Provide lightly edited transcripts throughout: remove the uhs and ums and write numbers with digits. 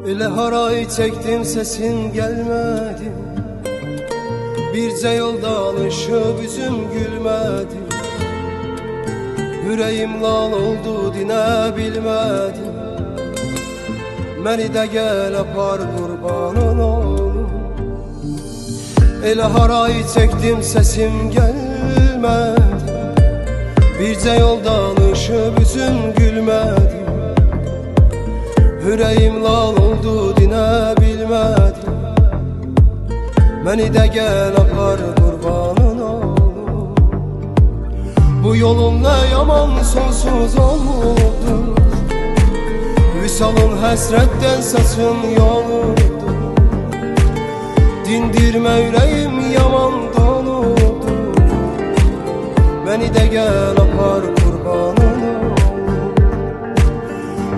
Elə haray çektim sesin gelmedi, birce yolda alışıp üzüm gülmedi. Yüreğim lal oldu dine bilmedim. Məni de gel apar kurbanın oğlum. Elə haray çektim sesim gelmedi, birce yolda alışıp üzüm gülmedi. Yüreğim lal oldu dine bilmedim. Məni de gel apar kurbanın oğlum. Bu yolun ne yaman sonsuz oldu, Vüsalın həsrətdən saçın yoludu. Dindirmə ürəyim yaman doludu. Məni də gəl apar qurbanın oğlum.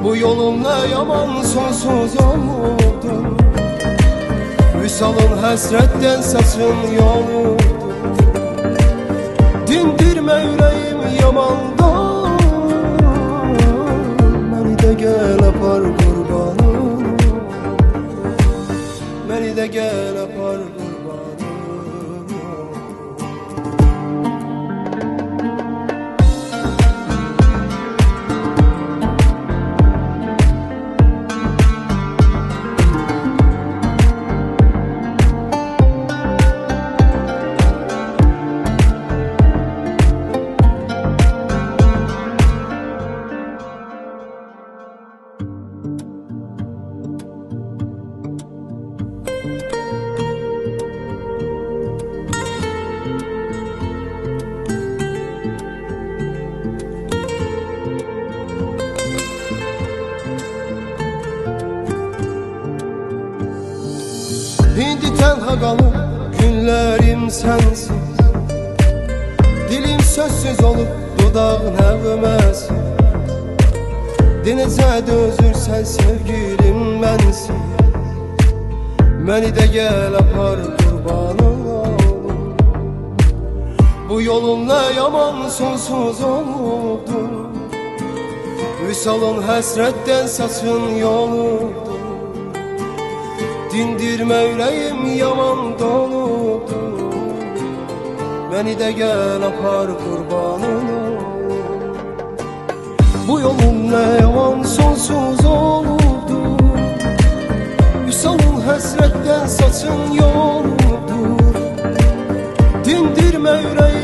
Bu yolun nə yaman sonsuz oldu, Vüsalın həsrətdən saçın yoludu. Dindirmə ürəyim yaman doludu. Məni də gəl apar qurbanın, məni də gəl apar qurbanın. İndi tənha qalıb günlərim sənsiz, dilim sözsüz olub dodaq nəğməsi. Denizə dözürsən sevgilim mənsin, məni də gəl apar qurbanın oğlum. Bu yolun nə yaman sonsuz oldu, Vüsalın həsrətdən saçın yoludu. Dindirmə ürəyim yaman doludu. Məni də gəl apar qurbanın oğlum. Bu yolun nə yaman sonsuz oldu, Vüsalın həsrətdən saçın yoludur. Dindirmə ürəyim